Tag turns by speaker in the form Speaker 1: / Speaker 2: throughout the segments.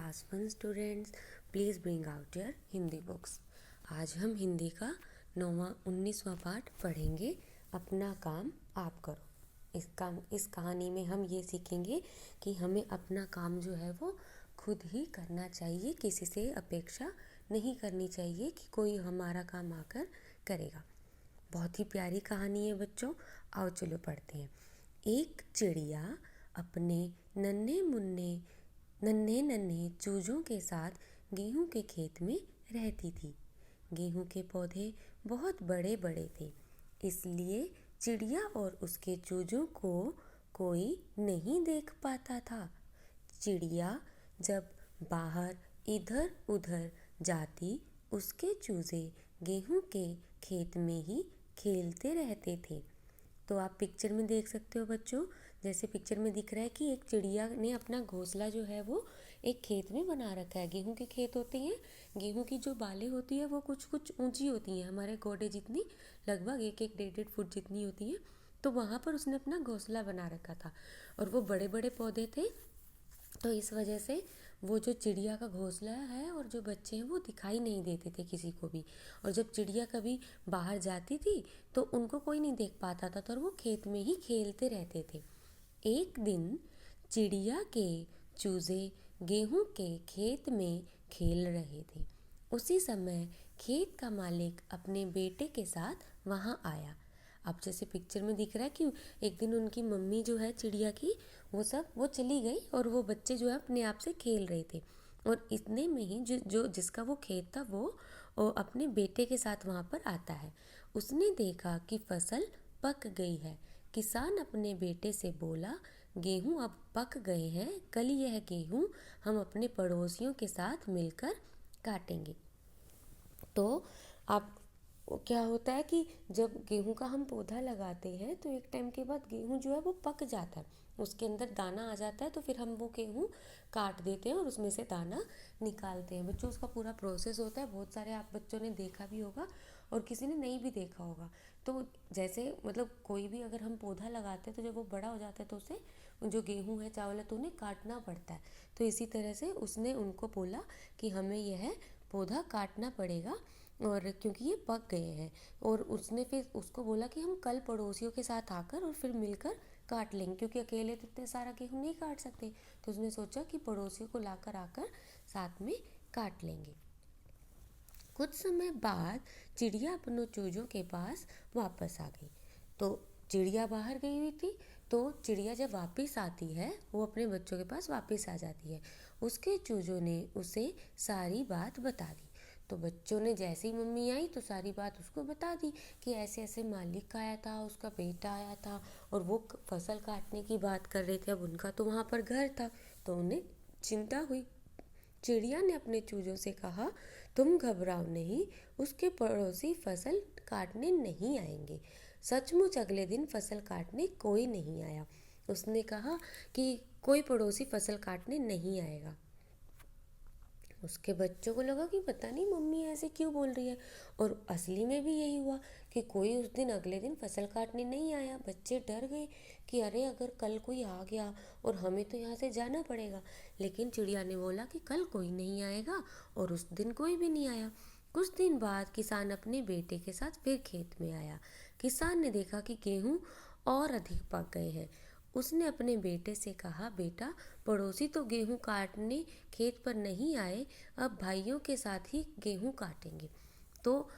Speaker 1: Class 1 students, please bring out your Hindi books. आज हम हिंदी का 19वां पाठ पढ़ेंगे। अपना काम आप करो। इस कहानी में हम ये सीखेंगे कि हमें अपना काम जो है वो खुद ही करना चाहिए, किसी से अपेक्षा नहीं करनी चाहिए कि कोई हमारा काम आकर करेगा। बहुत ही प्यारी कहानी है बच्चों, आओ चलो पढ़ते हैं। एक चिड़िया अपने नन्हे नन्हे चूजों के साथ गेहूं के खेत में रहती थी। गेहूं के पौधे बहुत बड़े बड़े थे, इसलिए चिड़िया और उसके चूजों को कोई नहीं देख पाता था। चिड़िया जब बाहर इधर उधर जाती, उसके चूजे गेहूं के खेत में ही खेलते रहते थे। तो आप पिक्चर में देख सकते हो बच्चों, जैसे पिक्चर में दिख रहा है कि एक चिड़िया ने अपना घोंसला जो है वो एक खेत में बना रखा है। गेहूं के खेत होते हैं, गेहूं की जो बालें होती है वो कुछ कुछ ऊंची होती हैं, हमारे गोडे जितनी, लगभग 1-1, 1.5 फुट जितनी होती हैं। तो वहाँ पर उसने अपना घोंसला बना रखा था और वो बड़े बड़े पौधे थे, तो इस वजह से वो जो चिड़िया का घोंसला है और जो बच्चे हैं वो दिखाई नहीं देते थे किसी को भी। और जब चिड़िया कभी बाहर जाती थी तो उनको कोई नहीं देख पाता था, तो वो खेत में ही खेलते रहते थे। एक दिन चिड़िया के चूजे गेहूं के खेत में खेल रहे थे। उसी समय खेत का मालिक अपने बेटे के साथ वहां आया। अब जैसे पिक्चर में दिख रहा है कि एक दिन उनकी मम्मी जो है चिड़िया की, वो चली गई और वो बच्चे जो है अपने आप से खेल रहे थे। और इतने में ही जिसका वो खेत था वो अपने बेटे के साथ वहाँ पर आता है। उसने देखा कि फसल पक गई है। किसान अपने बेटे से बोला, गेहूं अब पक गए हैं, कल यह गेहूं हम अपने पड़ोसियों के साथ मिलकर काटेंगे। तो अब क्या होता है कि जब गेहूं का हम पौधा लगाते हैं तो एक टाइम के बाद गेहूं जो है वो पक जाता है, उसके अंदर दाना आ जाता है, तो फिर हम वो गेहूं काट देते हैं और उसमें से दाना निकालते हैं। बच्चों, उसका पूरा प्रोसेस होता है, बहुत सारे आप बच्चों ने देखा भी होगा और किसी ने नहीं भी देखा होगा। तो जैसे मतलब कोई भी अगर हम पौधा लगाते हैं तो जब वो बड़ा हो जाता है तो उसे जो गेहूं है, चावल है, तो उन्हें काटना पड़ता है। तो इसी तरह से उसने उनको बोला कि हमें यह पौधा काटना पड़ेगा और क्योंकि ये पक गए हैं। और उसने फिर उसको बोला कि हम कल पड़ोसियों के साथ आकर और फिर मिलकर काट लेंगे, क्योंकि अकेले तो इतने सारा गेहूं नहीं काट सकते। तो उसने सोचा कि पड़ोसियों को लाकर आकर साथ में काट लेंगे। कुछ समय बाद चिड़िया अपनों चूजों के पास वापस आ गई। तो चिड़िया बाहर गई हुई थी, तो चिड़िया जब वापस आती है वो अपने बच्चों के पास वापस आ जाती है। उसके चूजों ने उसे सारी बात बता दी। तो बच्चों ने जैसे ही मम्मी आई तो सारी बात उसको बता दी कि ऐसे ऐसे मालिक आया था, उसका बेटा आया था और वो फसल काटने की बात कर रहे थे। अब उनका तो वहाँ पर घर था, तो उन्हें चिंता हुई। चिड़िया ने अपने चूजों से कहा, तुम घबराओ नहीं, उसके पड़ोसी फसल काटने नहीं आएंगे। सचमुच अगले दिन फसल काटने कोई नहीं आया। उसने कहा कि कोई पड़ोसी फसल काटने नहीं आएगा। उसके बच्चों को लगा कि पता नहीं मम्मी ऐसे क्यों बोल रही है, और असली में भी यही हुआ कि कोई उस दिन अगले दिन फसल काटने नहीं आया। बच्चे डर गए कि अरे अगर कल कोई आ गया और हमें तो यहाँ से जाना पड़ेगा। लेकिन चिड़िया ने बोला कि कल कोई नहीं आएगा, और उस दिन कोई भी नहीं आया। कुछ दिन बाद किसान अपने बेटे के साथ फिर खेत में आया। किसान ने देखा कि गेहूं और अधिक पक गए हैं। उसने अपने बेटे से कहा, बेटा, पड़ोसी तो गेहूं काटने खेत पर नहीं आए, अब भाइयों के साथ ही गेहूं काटेंगे। तो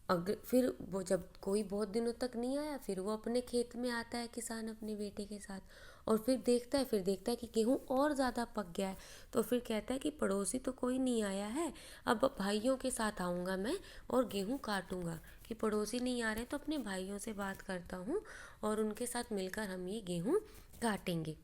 Speaker 1: अगर फिर वो जब कोई बहुत दिनों तक नहीं आया, फिर वो अपने खेत में आता है किसान अपने बेटे के साथ, और फिर देखता है कि गेहूं और ज़्यादा पक गया है। तो फिर कहता है कि पड़ोसी तो कोई नहीं आया है, अब भाइयों के साथ आऊँगा मैं और गेहूं काटूंगा। कि पड़ोसी नहीं आ रहे तो अपने भाइयों से बात करता हूँ और उनके साथ मिलकर हम ये गेहूं काटेंगे।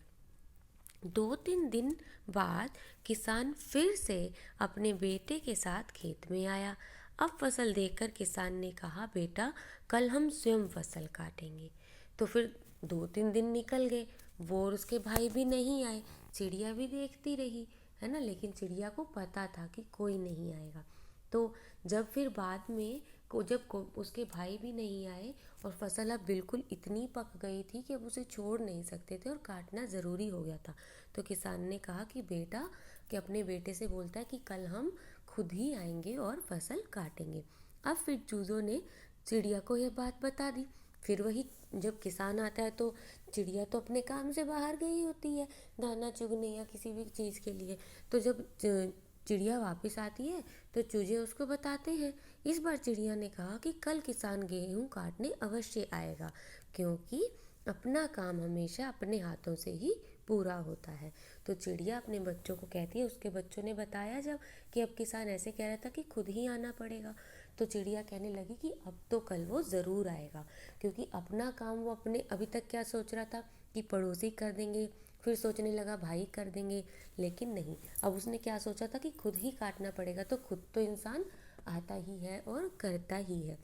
Speaker 1: 2-3 दिन बाद किसान फिर से अपने बेटे के साथ खेत में आया। अब फसल देखकर किसान ने कहा, बेटा, कल हम स्वयं फसल काटेंगे। तो फिर 2-3 दिन निकल गए, वो और उसके भाई भी नहीं आए। चिड़िया भी देखती रही, है ना, लेकिन चिड़िया को पता था कि कोई नहीं आएगा। तो जब फिर बाद में उसके भाई भी नहीं आए और फसल अब बिल्कुल इतनी पक गई थी कि अब उसे छोड़ नहीं सकते थे और काटना ज़रूरी हो गया था, तो किसान ने कहा कि बेटा, कि अपने बेटे से बोलता है कि कल हम खुद ही आएंगे और फसल काटेंगे। अब फिर चूज़ों ने चिड़िया को यह बात बता दी। फिर वही जब किसान आता है तो चिड़िया तो अपने काम से बाहर गई होती है, दाना चुगने या किसी भी चीज़ के लिए। तो जब चिड़िया वापस आती है तो चूजे उसको बताते हैं। इस बार चिड़िया ने कहा कि कल किसान गेहूँ काटने अवश्य आएगा, क्योंकि अपना काम हमेशा अपने हाथों से ही पूरा होता है। तो चिड़िया अपने बच्चों को कहती है, उसके बच्चों ने बताया जब कि अब किसान ऐसे कह रहा था कि खुद ही आना पड़ेगा, तो चिड़िया कहने लगी कि अब तो कल वो ज़रूर आएगा, क्योंकि अपना काम वो अपने अभी तक क्या सोच रहा था कि पड़ोसी कर देंगे, फिर सोचने लगा भाई कर देंगे, लेकिन नहीं, अब उसने क्या सोचा था कि खुद ही काटना पड़ेगा। तो खुद तो इंसान आता ही है और करता ही है।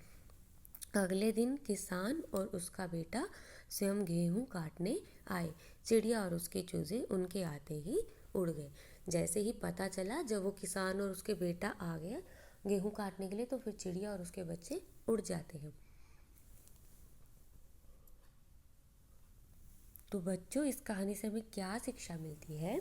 Speaker 1: अगले दिन किसान और उसका बेटा स्वयं गेहूं काटने आए। चिड़िया और उसके चूजे उनके आते ही उड़ गए। जैसे ही पता चला, जब वो किसान और उसके बेटा आ गया गेहूं काटने के लिए, तो फिर चिड़िया और उसके बच्चे उड़ जाते हैं। तो बच्चों, इस कहानी से हमें क्या शिक्षा मिलती है?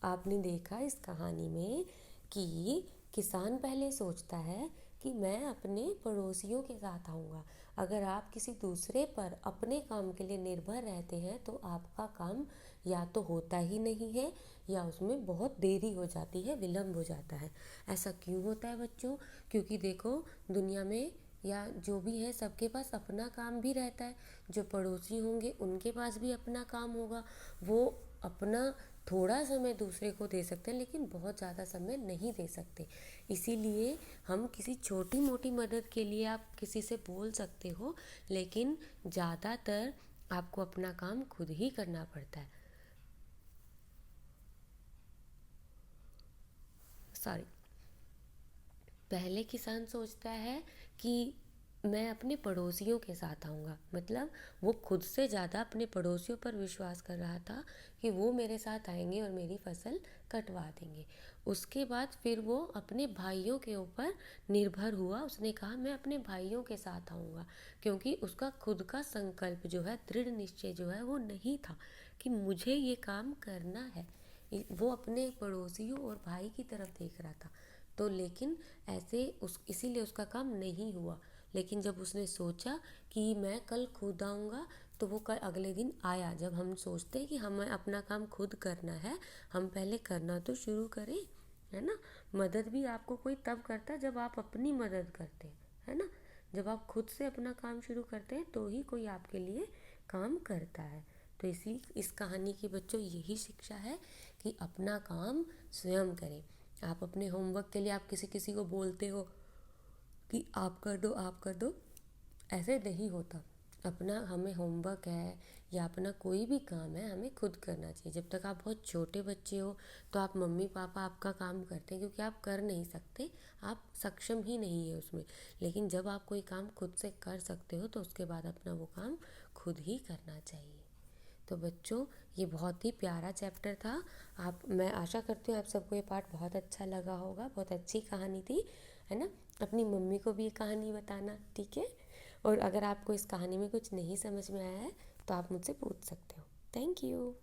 Speaker 1: आपने देखा इस कहानी में कि किसान पहले सोचता है कि मैं अपने पड़ोसियों के साथ आऊँगा। अगर आप किसी दूसरे पर अपने काम के लिए निर्भर रहते हैं तो आपका काम या तो होता ही नहीं है या उसमें बहुत देरी हो जाती है, विलम्ब हो जाता है। ऐसा क्यों होता है बच्चों? क्योंकि देखो, दुनिया में या जो भी है सबके पास अपना काम भी रहता है। जो पड़ोसी होंगे उनके पास भी अपना काम होगा। वो अपना थोड़ा समय दूसरे को दे सकते हैं, लेकिन बहुत ज़्यादा समय नहीं दे सकते। इसीलिए हम किसी छोटी मोटी मदद के लिए आप किसी से बोल सकते हो, लेकिन ज़्यादातर आपको अपना काम खुद ही करना पड़ता है। सॉरी। पहले किसान सोचता है कि मैं अपने पड़ोसियों के साथ आऊँगा, मतलब वो खुद से ज़्यादा अपने पड़ोसियों पर विश्वास कर रहा था कि वो मेरे साथ आएंगे और मेरी फसल कटवा देंगे। उसके बाद फिर वो अपने भाइयों के ऊपर निर्भर हुआ। उसने कहा मैं अपने भाइयों के साथ आऊँगा, क्योंकि उसका खुद का संकल्प जो है, दृढ़ निश्चय जो है वो नहीं था कि मुझे ये काम करना है। वो अपने पड़ोसियों और भाई की तरफ देख रहा था। तो लेकिन ऐसे उस इसीलिए उसका काम नहीं हुआ। लेकिन जब उसने सोचा कि मैं कल खुद आऊँगा, तो वो कल अगले दिन आया। जब हम सोचते हैं कि हमें अपना काम खुद करना है, हम पहले करना तो शुरू करें, है ना। मदद भी आपको कोई तब करता है जब आप अपनी मदद करते हैं, है ना। जब आप खुद से अपना काम शुरू करते हैं तो ही कोई आपके लिए काम करता है। तो इस कहानी की बच्चों यही शिक्षा है कि अपना काम स्वयं करें। आप अपने होमवर्क के लिए आप किसी किसी को बोलते हो कि आप कर दो, आप कर दो, ऐसे नहीं होता। अपना हमें होमवर्क है या अपना कोई भी काम है, हमें खुद करना चाहिए। जब तक आप बहुत छोटे बच्चे हो तो आप मम्मी पापा आपका काम करते हैं, क्योंकि आप कर नहीं सकते, आप सक्षम ही नहीं है उसमें। लेकिन जब आप कोई काम खुद से कर सकते हो तो उसके बाद अपना वो काम खुद ही करना चाहिए। तो बच्चों, ये बहुत ही प्यारा चैप्टर था। मैं आशा करती हूँ आप सबको ये पार्ट बहुत अच्छा लगा होगा। बहुत अच्छी कहानी थी, है ना। अपनी मम्मी को भी ये कहानी बताना, ठीक है। और अगर आपको इस कहानी में कुछ नहीं समझ में आया है तो आप मुझसे पूछ सकते हो। Thank you.